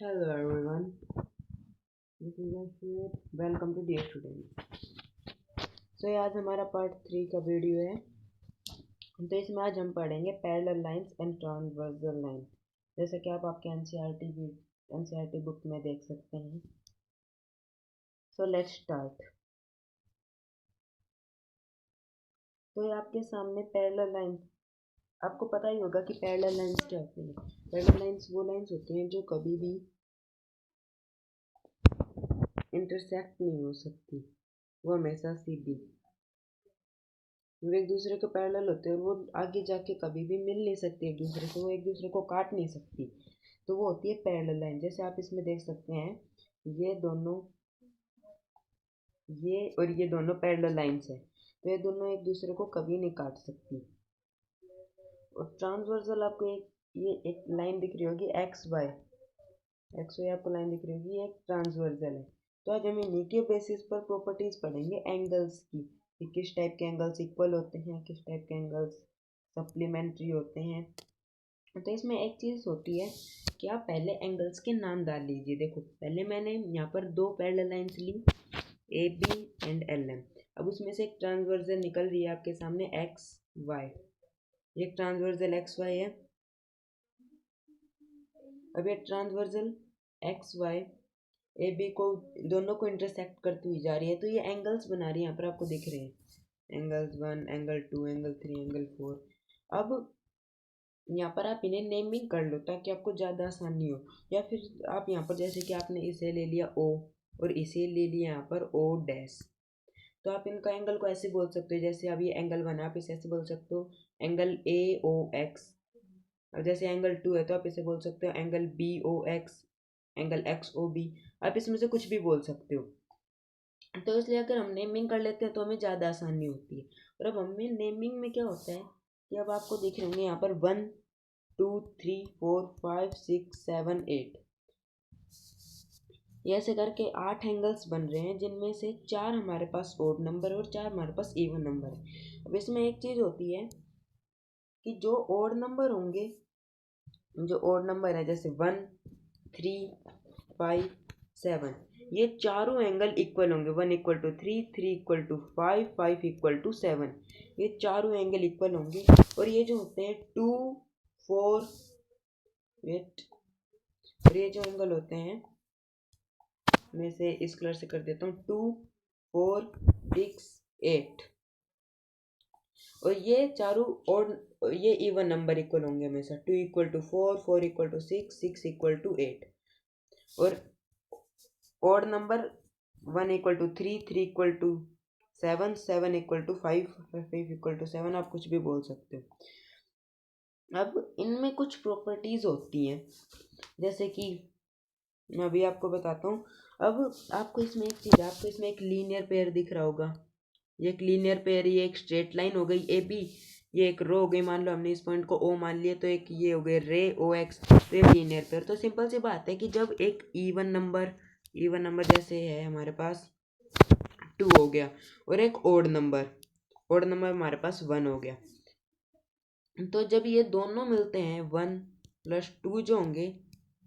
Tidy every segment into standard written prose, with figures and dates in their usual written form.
Hello everyone, this is Ashwin. Welcome to Dear Student. So आज हमारा part 3 का video है। तो इसमें आज हम पढ़ेंगे parallel lines and transversal line, जैसे कि आप आपके एनसीईआरटी बुक में देख सकते हैं। So let's start. तो ये आपके सामने पैरेलल लाइंस, आपको पता ही होगा कि पैरेलल लाइंस क्या होती है। पैरेलल लाइंस वो लाइंस होती हैं जो कभी भी इंटरसेक्ट नहीं हो सकती, वो हमेशा सीधी, वो एक दूसरे के पैरेलल होते हैं और वो आगे जाके कभी भी मिल नहीं सकती एक दूसरे से, वो एक दूसरे को काट नहीं सकती। तो वो होती है पैरेलल लाइन। जैसे आप इसमें देख सकते हैं, ये दोनों, ये और ये दोनों पैरेलल लाइंस है, तो ये दोनों एक दूसरे को कभी नहीं काट सकती। और ट्रांसवर्सल आपको ये एक लाइन दिख रही होगी एक्स वाई आपको लाइन दिख रही होगी, ये एक ट्रांसवर्सल है। तो आज हम इन्हीं के बेसिस पर प्रॉपर्टीज पढ़ेंगे एंगल्स की, कि किस टाइप के एंगल्स इक्वल होते हैं, किस टाइप के एंगल्स सप्लीमेंट्री होते हैं। तो इसमें एक चीज़ होती है कि आप पहले एंगल्स के नाम डाल लीजिए। देखो पहले मैंने यहाँ पर दो पैरेलल लाइंस ली, A B and L M. अब उसमें से एक ट्रांसवर्सल निकल रही है आपके सामने एक्स वाई, ये ट्रांसवर्सल एक्स वाई है। अब ये transversal X Y A B को दोनों को इंटरसेक्ट करती हुई जा रही है, तो ये एंगल्स बना रही है। यहाँ पर आपको दिख रहे हैं एंगल्स 1, एंगल 2, एंगल 3, एंगल 4। अब यहाँ पर आप इन्हें नेमिंग कर लो ताकि आपको ज़्यादा आसानी हो, या फिर आप यहाँ पर जैसे कि आपने इसे ले लिया ओ और इसे ले लिया यहाँ पर ओ डैश, तो आप इनका एंगल को ऐसे बोल सकते हो। जैसे अब ये एंगल 1 आप इसे ऐसे बोल सकते हो एंगल ए ओ एक्स, और जैसे एंगल 2 है तो आप इसे बोल सकते हो angle B O X, angle X O B. आप इसमें से कुछ भी बोल सकते हो। तो इसलिए अगर हम नेमिंग कर लेते हैं तो हमें ज़्यादा आसानी होती है। और अब हमें नेमिंग में क्या होता है कि अब आपको दिख रहे होंगे यहाँ पर 1 2 3 4 5 6 7 8, ये ऐसे करके 8 एंगल्स बन रहे हैं, जिनमें से 4 हमारे पास ओड नंबर और 4 हमारे पास इवन नंबर है। अब इसमें एक चीज़ होती है कि जो ओड नंबर होंगे, जो ओड नंबर है जैसे 1 3 5 7, ये चारों एंगल इक्वल होंगे। 1 equal to 3, 3 equal to 5, 5 equal to 7, ये चारों एंगल इक्वल होंगे। और ये जो होते हैं 2 4 वेट, और ये जो एंगल होते हैं, मैं इसे इस कलर से कर देता हूँ, 2 4 6 8, और ये चारों और ये इवन नंबर इक्वल होंगे हमेशा। 2 equal to 4, 4 equal to 6, 6 equal to 8। और odd number 1 equal to 3, 3 equal to 7, 7 equal to 5, 5 equal to 7, आप कुछ भी बोल सकते हो। अब इनमें कुछ प्रॉपर्टीज होती हैं, जैसे कि मैं अभी आपको बताता हूँ। अब आपको इसमें एक चीज़, आपको इसमें एक लीनियर पेयर दिख रहा होगा, ये एक लीनियर पेयर, ये एक स्ट्रेट लाइन हो गई ए बी, ये एक रो हो गई। मान लो हमने इस पॉइंट को ओ मान लिया, तो एक ये हो गए रे ओ एक्स, तो ये लीनियर पेयर। तो सिंपल सी बात है कि जब एक इवन नंबर जैसे है हमारे पास 2 हो गया, और एक ओड नंबर हमारे पास 1 हो गया, तो जब ये दोनों मिलते हैं 1 प्लस 2 जो होंगे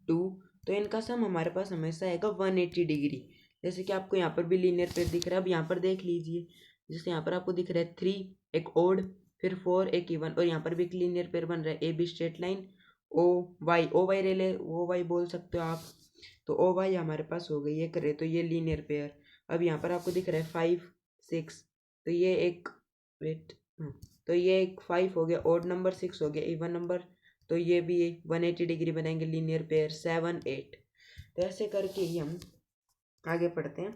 2, तो इनका सम हमारे पास हमेशा आएगा 180 डिग्री। जैसे कि आपको यहाँ पर भी लीनियर पेयर दिख रहा है। अब यहाँ पर देख लीजिए, जैसे यहाँ पर आपको दिख रहा है 3 एक ओड, फिर 4 एक इवन, और यहाँ पर भी एक लीनियर पेयर बन रहा है A B straight line O Y रेले ओ वाई बोल सकते हो आप। तो ओ वाई हमारे पास हो गई, ये करे तो ये लीनियर पेयर। अब यहाँ पर आपको दिख रहा है 5 6, तो ये एक वेट, तो ये एक 5 हो गया ओड नंबर, 6 हो गया इवन नंबर, तो ये भी 180 डिग्री बनाएंगे लीनियर पेयर 7 8। तो ऐसे करके ही हम आगे पढ़ते हैं।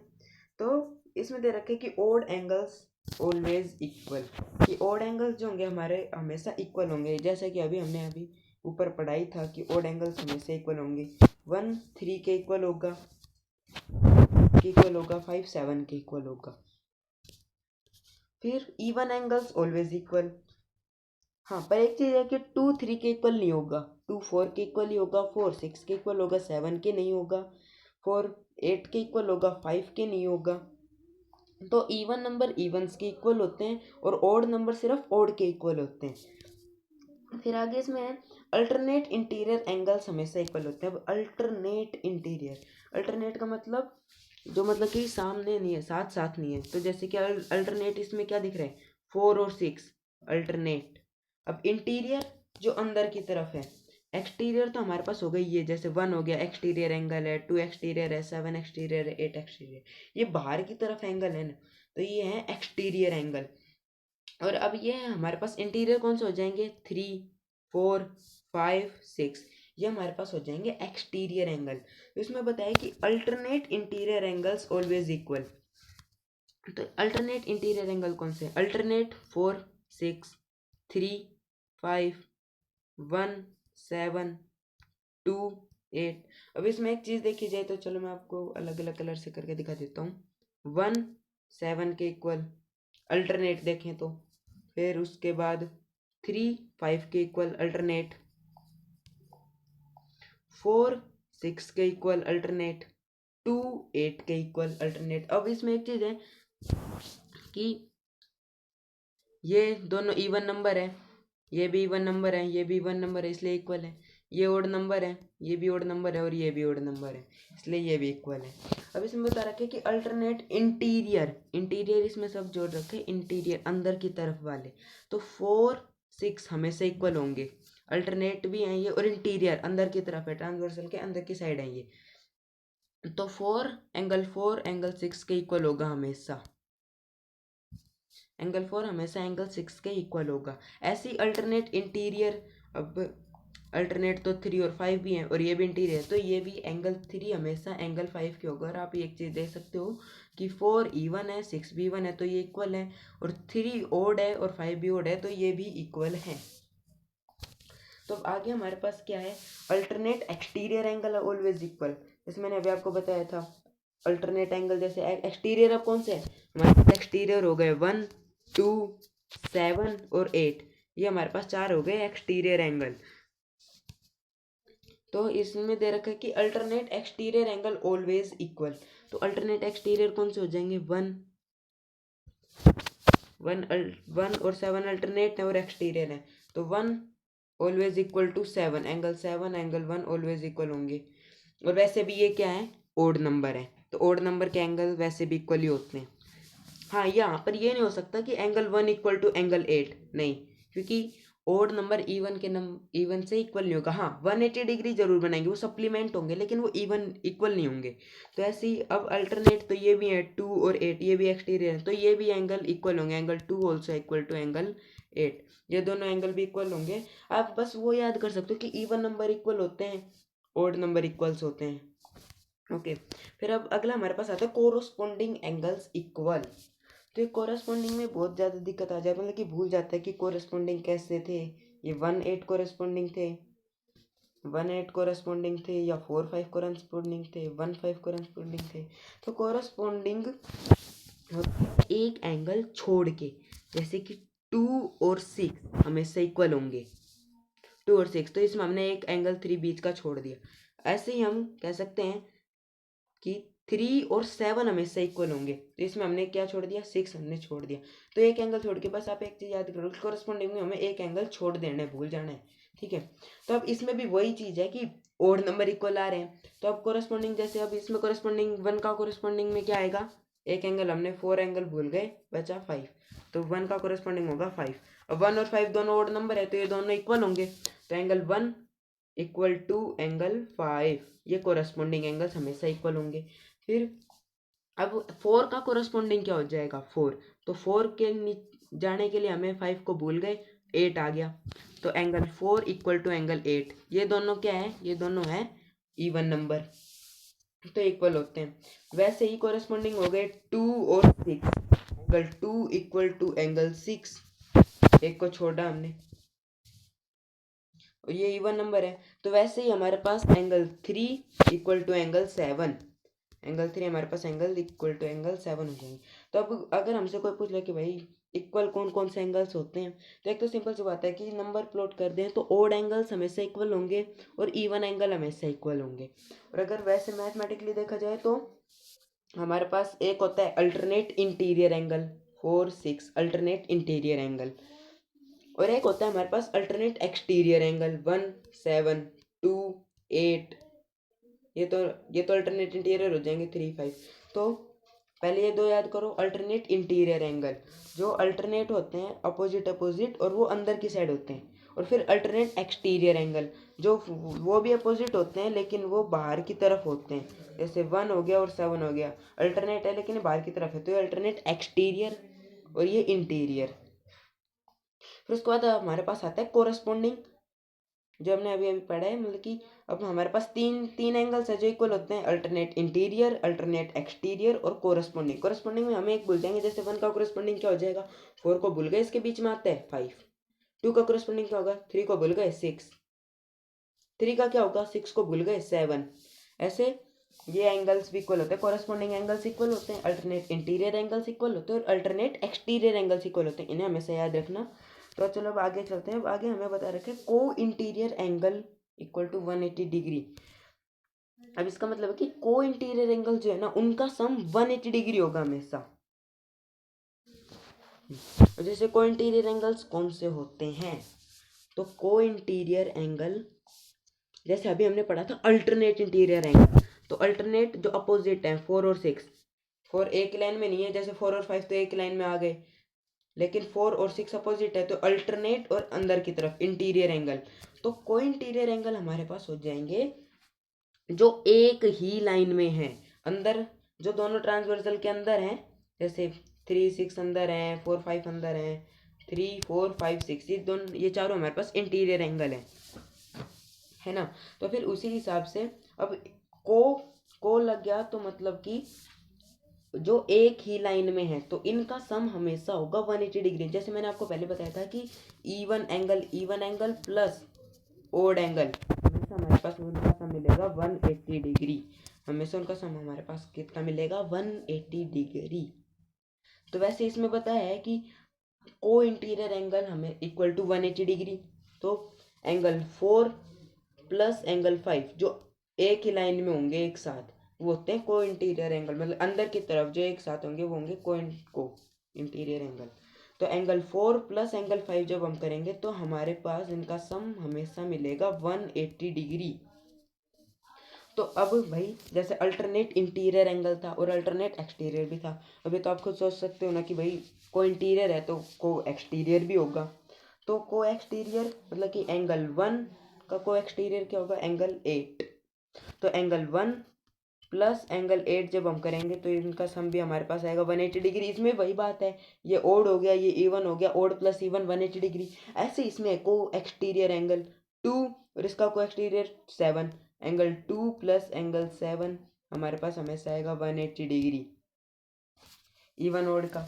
तो इसमें दे रखे कि ओड एंगल्स ऑलवेज इक्वल, कि ओड एंगल्स जो होंगे हमारे हमेशा इक्वल होंगे। जैसे कि हमने अभी ऊपर पढ़ाई था कि ओड एंगल्स हमेशा इक्वल होंगे। 1 3 के इक्वल होगा, 5 7 के इक्वल होगा। फिर इवन एंगल्स ऑलवेज इक्वल, हाँ, पर एक चीज़ है कि 2 3 के इक्वल नहीं होगा, 2 4 के इक्वल ही होगा, 4 6 के इक्वल होगा, 7 के नहीं होगा, 4 8 के इक्वल होगा, 5 के नहीं होगा। तो इवन नंबर इवन्स के इक्वल होते हैं और ओड नंबर सिर्फ ओड के इक्वल होते हैं। फिर आगे इसमें है, अल्टरनेट इंटीरियर एंगल्स हमेशा इक्वल होते हैं। अब अल्टरनेट का मतलब जो मतलब कि सामने नहीं है, साथ साथ नहीं है। तो जैसे कि अल्टरनेट इसमें क्या दिख रहा है, 4 और 6 अल्टरनेट। अब इंटीरियर जो अंदर की तरफ है, एक्सटीरियर तो हमारे पास हो गई ये, जैसे 1 हो गया एक्सटीरियर एंगल है, 2 एक्सटीरियर है, 7 एक्सटीरियर है, 8 एक्सटीरियर, ये बाहर की तरफ एंगल है ना, तो ये है एक्सटीरियर एंगल। और अब ये है हमारे पास इंटीरियर कौन से हो जाएंगे, 3 4 5 6, ये हमारे पास हो जाएंगे एक्सटीरियर एंगल। तो इसमें बताया कि alternate interior angles always equal. तो अल्टरनेट इंटीरियर एंगल कौन से, अल्टरनेट 4 6 3 5 1 7 2 8। अब इसमें एक चीज़ देखी जाए तो चलो मैं आपको अलग अलग कलर से करके दिखा देता हूँ। 1 7 के इक्वल अल्टरनेट देखें तो, फिर उसके बाद 3 5 के इक्वल अल्टरनेट, 4 6 के इक्वल अल्टरनेट, 2 8 के इक्वल अल्टरनेट। अब इसमें एक चीज़ है कि ये दोनों इवन नंबर है, ये भी इवन नंबर है, ये भी इवन नंबर है, इसलिए इक्वल है। ये ओड नंबर है, ये भी ओड नंबर है, और ये भी ओड नंबर है, इसलिए ये भी इक्वल है। अब इसमें बता रखे कि अल्टरनेट इंटीरियर, इंटीरियर इसमें सब जोड़ रखे, इंटीरियर अंदर की तरफ वाले, तो 4 6 हमेशा इक्वल होंगे। अल्टरनेट भी हैं ये, और इंटीरियर अंदर की तरफ है, ट्रांसवर्सल के अंदर की साइड है ये, तो 4 एंगल 6 के इक्वल होगा हमेशा। एंगल 4 हमेशा एंगल 6 के इक्वल होगा। ऐसी अल्टरनेट इंटीरियर, अब अल्टरनेट तो 3 और 5 भी हैं, और ये भी इंटीरियर, तो ये भी एंगल 3 हमेशा एंगल 5 के होगा। और आप एक चीज़ देख सकते हो कि 4 इवन है, 6 भी इवन है, तो ये इक्वल है, और 3 ओड है और 5 भी ओड है, तो ये भी इक्वल है। तो अब आगे हमारे पास क्या है, alternate exterior angle always equal. जैसे मैंने अभी आपको बताया था अल्टरनेट एंगल, जैसे एक्सटीरियर अब कौन से है हमारे पास, एक्सटीरियर हो गए 1 2 7 और 8, ये हमारे पास 4 हो गए एक्सटीरियर एंगल। तो इसमें दे रखा है कि alternate exterior angle always equal. तो अल्टरनेट एक्सटीरियर कौन से हो जाएंगे, 1 और 7 अल्टरनेट है और एक्सटीरियर है, तो 1 always equal to 7, angle 7 angle 1 always equal होंगे। और वैसे भी ये क्या है, ओड नंबर है, तो ओड नंबर के एंगल वैसे भी इक्वल ही होते हैं। हाँ, यहाँ पर ये नहीं हो सकता कि एंगल 1 इक्वल टू एंगल 8, नहीं, क्योंकि ओड नंबर इवन से इक्वल नहीं होगा। हाँ, 180 डिग्री जरूर बनाएंगे, वो सप्लीमेंट होंगे, लेकिन वो इवन इक्वल नहीं होंगे। तो ऐसे ही अब अल्टरनेट, तो ये भी है 2 और 8, ये भी एक्सटीरियर है, तो ये भी एंगल इक्वल होंगे, angle 2 also equal to angle 8, ये दोनों एंगल भी इक्वल होंगे। आप बस वो याद कर सकते हो कि इवन नंबर इक्वल होते हैं, ओड नंबर इक्वल्स होते हैं। ओके, फिर अब अगला हमारे पास आता है कोरोस्पोंडिंग एंगल्स इक्वल। तो ये कोरस्पॉन्डिंग में बहुत ज़्यादा दिक्कत आ जाती है, मतलब कि भूल जाता है कि कोरस्पॉन्डिंग कैसे थे। ये 1 8 कोरस्पॉन्डिंग थे, 1 8 कोरस्पॉन्डिंग थे, या 4 5 कोरस्पॉन्डिंग थे, 1 5 कोरस्पॉन्डिंग थे। तो कोरस्पॉन्डिंग एक एंगल छोड़ के, जैसे कि 2 और 6 हमेशा इक्वल होंगे, 2 और 6, तो इसमें हमने एक एंगल 3 बीच का छोड़ दिया। ऐसे ही हम कह सकते हैं कि 3 और 7 हमेशा इक्वल होंगे, तो इसमें हमने क्या छोड़ दिया, 6 हमने छोड़ दिया। तो एक एंगल छोड़ के, बस आप एक चीज़ याद करो, कोरस्पॉन्डिंग में हमें एक एंगल छोड़ देना है, भूल जाना है, ठीक है। तो अब इसमें भी वही चीज़ है कि ओड नंबर इक्वल आ रहे हैं, तो अब कोरस्पॉन्डिंग, जैसे अब इसमें कोरस्पॉन्डिंग 1 का कोरस्पॉन्डिंग में क्या आएगा, एक एंगल हमने 4 एंगल भूल गए, बचा 5, तो 1 का कोरस्पॉन्डिंग होगा 5। अब 1 और 5 दोनों ओड नंबर है, तो ये दोनों इक्वल होंगे, तो एंगल 1 इक्वल टू एंगल 5, ये कोरस्पॉन्डिंग एंगल्स हमेशा इक्वल होंगे। फिर अब 4 का कोरस्पॉन्डिंग क्या हो जाएगा, 4, तो 4 के जाने के लिए हमें 5 को भूल गए, 8 आ गया, तो एंगल 4 इक्वल टू एंगल 8, ये दोनों क्या है, ये दोनों है इवन नंबर, तो इक्वल होते हैं। वैसे ही कोरस्पॉन्डिंग हो गए 2 और 6, एंगल 2 इक्वल टू एंगल 6, एक को छोड़ा हमने, और ये इवन नंबर है। तो वैसे ही हमारे पास angle 3 equal to angle 7, angle 3 हमारे पास एंगल इक्वल टू एंगल 7 हो जाएंगे। तो अब अगर हमसे कोई पूछ ले कि भाई इक्वल कौन कौन से एंगल्स होते हैं, तो एक तो सिंपल सी बात है कि नंबर प्लॉट कर दें तो ओड एंगल्स हमेशा इक्वल होंगे और इवन एंगल हमेशा इक्वल होंगे। और अगर वैसे मैथमेटिकली देखा जाए तो हमारे पास एक होता है alternate interior angle, 4 6 alternate interior angle, और एक होता है हमारे पास अल्टरनेट एक्सटीरियर एंगल 1, 7, 2, 8। ये तो अल्टरनेट इंटीरियर हो जाएंगे 3, 5। तो पहले ये दो याद करो। अल्टरनेट इंटीरियर एंगल जो अल्टरनेट होते हैं अपोजिट अपोजिट और वो अंदर की साइड होते हैं। और फिर अल्टरनेट एक्सटीरियर एंगल जो वो भी अपोजिट होते हैं लेकिन वो बाहर की तरफ होते हैं। जैसे 1 हो गया और 7 हो गया, अल्टरनेट है लेकिन बाहर की तरफ है, तो ये अल्टरनेट एक्सटीरियर और ये इंटीरियर। फिर उसके बाद हमारे पास आता है कोरस्पॉन्डिंग, जो हमने अभी अभी पढ़ा है। मतलब कि अब हमारे पास तीन तीन एंगल्स है जो इक्वल होते हैं, अल्टरनेट इंटीरियर, अल्टरनेट एक्सटीरियर और कोरस्पॉन्डिंग। कोरस्पॉन्डिंग में हम एक भूल जाएंगे, जैसे 1 का कोरस्पॉन्डिंग क्या हो जाएगा, 4 को भूल गए इसके बीच में आता है 5। 2 का कोरस्पॉन्डिंग क्या होगा, 3 को भूल गए 6। 3 का क्या होगा, 6 को भूल गए 7। ऐसे ये एंगल्स भी इक्वल होते हैं, कोरस्पॉन्डिंग एंगल्स इक्वल होते हैं, अल्टरनेट इंटीरियर एंगल्स इक्वल होते हैं और अल्टरनेट एक्सटीरियर एंगल्स इक्वल होते हैं। इन्हें हमेशा याद रखना। तो चलो अब आगे चलते हैं। अब आगे हमें बता रखे को interior angle equal to 180 degree. अब इसका मतलब है कि को इंटीरियर एंगल जो है ना उनका सम 180 डिग्री होगा हमेशा। जैसे को इंटीरियर एंगल्स कौन से होते हैं, तो को इंटीरियर एंगल जैसे अभी हमने पढ़ा था अल्टरनेट इंटीरियर एंगल, तो अल्टरनेट जो अपोजिट है 4 और 6, 4 एक लाइन में नहीं है, जैसे 4 और 5 तो एक लाइन में आ गए, लेकिन 4 और 6 अपोजिट है, तो अल्टरनेट और अंदर की तरफ इंटीरियर एंगल। तो को इंटीरियर एंगल हमारे पास हो जाएंगे जो एक ही लाइन में है, अंदर जो दोनों ट्रांसवर्सल के अंदर हैं, जैसे 3, 6 अंदर हैं, 4, 5 अंदर हैं, 3, 4, 5, 6 ये चारों हमारे पास इंटीरियर एंगल है ना। तो फिर उसी हिसाब से अब को लग गया, तो मतलब कि जो एक ही लाइन में है तो इनका सम हमेशा होगा 180 डिग्री। जैसे मैंने आपको पहले बताया था कि even angle plus odd angle हमेशा हमारे पास उनका सम मिलेगा 180 डिग्री। हमेशा उनका सम हमारे पास कितना मिलेगा, 180 डिग्री। तो वैसे इसमें बताया है कि को इंटीरियर एंगल हमें इक्वल टू 180 डिग्री। तो एंगल 4 प्लस एंगल 5 जो एक ही लाइन में होंगे एक साथ, वो होते हैं को इंटीरियर एंगल। मतलब अंदर की तरफ जो एक साथ होंगे वो होंगे को इंटीरियर एंगल। तो एंगल 4 प्लस एंगल 5 जब हम करेंगे तो हमारे पास इनका सम हमेशा मिलेगा 180 डिग्री। तो अब भाई जैसे अल्टरनेट इंटीरियर एंगल था और अल्टरनेट एक्सटीरियर भी था, अभी तो आप खुद सोच सकते हो ना कि भाई को इंटीरियर है तो को एक्सटीरियर भी होगा। तो को एक्सटीरियर मतलब कि एंगल 1 का को एक्सटीरियर क्या होगा, एंगल 8। तो एंगल 1 प्लस एंगल 8 जब हम करेंगे तो इनका सम भी हमारे पास आएगा 180 डिग्री। इसमें वही बात है, ये ओड हो गया, ये इवन हो गया, ओड प्लस इवन 180 डिग्री। ऐसे इसमें को एक्सटीरियर एंगल 2 और इसका को एक्सटीरियर 7, एंगल 2 प्लस एंगल 7 हमारे पास हमेशा आएगा 180 डिग्री इवन ओड का।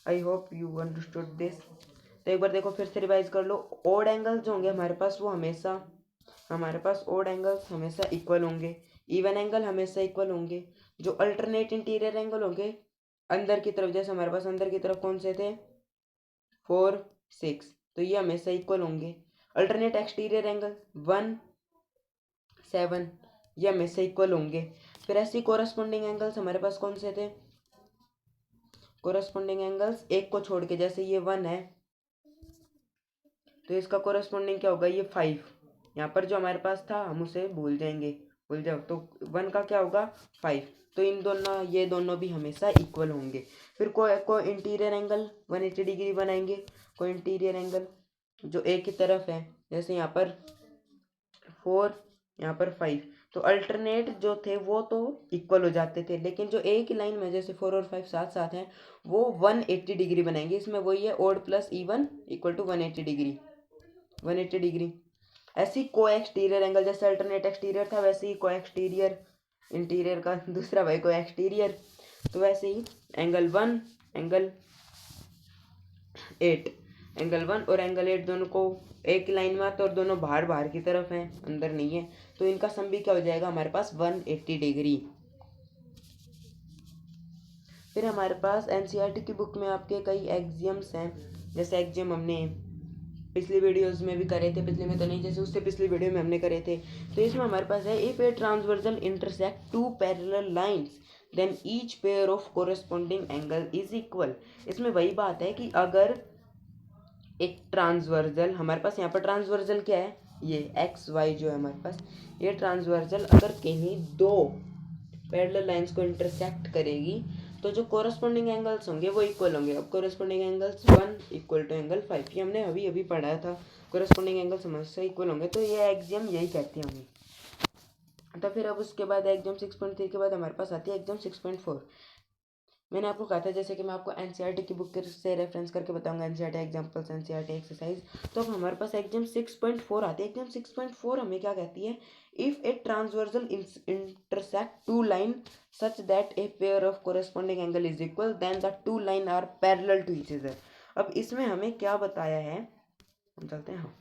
आई होप यू अंडरस्टूड दिस। तो एक बार देखो फिर से रिवाइज कर लो। ओड एंगल्स जो होंगे हमारे पास वो हमारे पास ओड एंगल्स हमेशा इक्वल होंगे, इवन एंगल हमेशा इक्वल होंगे। जो अल्टरनेट इंटीरियर एंगल होंगे अंदर की तरफ, जैसे हमारे पास अंदर की तरफ कौन से थे 4, 6, तो ये हमेशा इक्वल होंगे। अल्टरनेट एक्सटीरियर एंगल 1, 7 ये हमेशा इक्वल होंगे। फिर ऐसे कोरस्पॉन्डिंग एंगल्स हमारे पास कौन से थे, कोरस्पॉन्डिंग एंगल्स एक को छोड़ के, जैसे ये 1 है तो इसका कोरस्पॉन्डिंग क्या होगा, ये 5। यहाँ पर जो हमारे पास था हम उसे भूल जाएंगे, भूल जाओ, तो 1 का क्या होगा 5। तो इन दोनों ये दोनों भी हमेशा इक्वल होंगे। फिर को इंटीरियर एंगल 180 डिग्री बनाएंगे। को इंटीरियर एंगल जो एक ही तरफ है, जैसे यहाँ पर 4 यहाँ पर 5, तो अल्टरनेट जो थे वो तो इक्वल हो जाते थे, लेकिन जो एक ही लाइन में जैसे 4 और 5 साथ साथ हैं वो 180 डिग्री बनाएंगे। इसमें वही है odd plus even equal to 180 degree, 180 degree. ऐसी को एक्सटीरियर एंगल जैसे अल्टरनेट एक्सटीरियर था वैसे ही को एक्सटीरियर, इंटीरियर का दूसरा भाई को एक्सटीरियर। तो वैसे ही एंगल 1 एंगल 8, एंगल 1 और एंगल 8 दोनों को एक लाइन में आते और दोनों बाहर बाहर की तरफ हैं, अंदर नहीं है, तो इनका सम भी क्या हो जाएगा हमारे पास 180 डिग्री। फिर हमारे पास एनसीईआरटी की बुक में आपके कई एक्सियम्स हैं, जैसे एक्सियम हमने पिछली वीडियोस में भी करे थे, पिछले में तो नहीं, जैसे उससे पिछली वीडियो में हमने करे थे। तो इसमें हमारे पास है if a transversal intersect two parallel lines then each pair of corresponding angle is equal. इसमें वही बात है कि अगर एक ट्रांसवर्जल, हमारे पास यहाँ पर ट्रांसवर्जल क्या है, ये एक्स वाई जो है हमारे पास, ये ट्रांसवर्जल अगर कहीं दो पैरेलल लाइंस को इंटरसेक्ट करेगी तो जो कोरस्पॉन्डिंग एंगल्स होंगे वो इक्वल होंगे। अब corresponding angles 1 equal to angle 5, ये हमने अभी अभी पढ़ा था। कोरस्पॉन्डिंग एंगल्स हमेशा इक्वल होंगे, तो ये एक्सियम यही कहती है हमें। तो फिर अब उसके बाद एक्सियम 6.3 के बाद हमारे पास आती है एक्सियम 6.4। मैंने आपको कहा था जैसे कि मैं आपको एनसीईआरटी की बुक से रेफरेंस करके बताऊंगा, एनसीईआरटी एग्जांपल्स, एनसीईआरटी एक्सरसाइज। तो अब हमारे पास एग्जाम 6.4 आती है। एग्जाम 6.4 हमें क्या कहती है, if a transversal intersect two line such that a pair of corresponding angle is equal then the two line are parallel to each other. अब इसमें हमें क्या बताया है, हम चलते हैं। हाँ,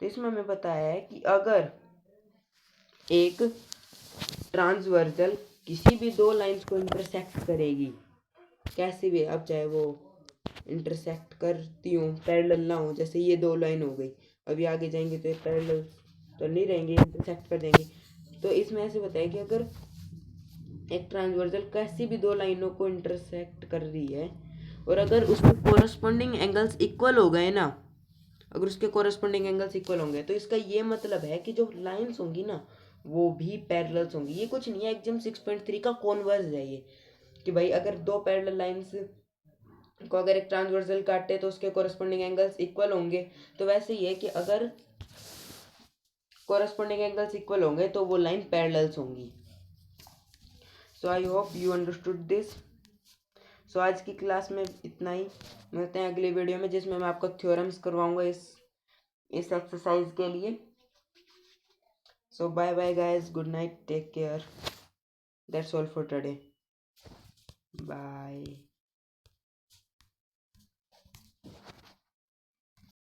तो इसमें हमें बताया है कि अगर एक ट्रांसवर्सल किसी भी दो लाइंस को इंटरसेक्ट करेगी, कैसे भी, अब चाहे वो इंटरसेक्ट करती हूँ पैरेलल ना हो, जैसे ये दो लाइन हो गई, अभी आगे जाएंगे तो ये पैरेलल तो नहीं रहेंगे, इंटरसेक्ट कर देंगे। तो इसमें ऐसे बताया कि अगर एक ट्रांसवर्सल कैसी भी दो लाइनों को इंटरसेक्ट कर रही है और अगर उसके कोरस्पॉन्डिंग एंगल्स इक्वल हो गए ना, अगर उसके कोरस्पॉन्डिंग एंगल्स इक्वल होंगे तो इसका ये मतलब है कि जो लाइंस होंगी ना वो भी पैरेलल्स होंगी। ये कुछ नहीं है, एग्जाम 6.3 का कॉन्वर्स है ये, कि भाई अगर दो पैरेलल लाइंस को अगर एक ट्रांसवर्सल काटे तो उसके कोरस्पॉन्डिंग एंगल्स इक्वल होंगे। तो वैसे ही है कि अगर कोरस्पॉन्डिंग एंगल्स इक्वल होंगे तो वो लाइन पैरेलल्स होंगी। So I hope you understood this. So आज की क्लास में इतना ही, मिलते हैं अगली वीडियो में जिसमें मैं आपको थ्योरम्स करवाऊंगा इस एक्सरसाइज के लिए। So bye bye guys, good night, take care, that's all for today, bye.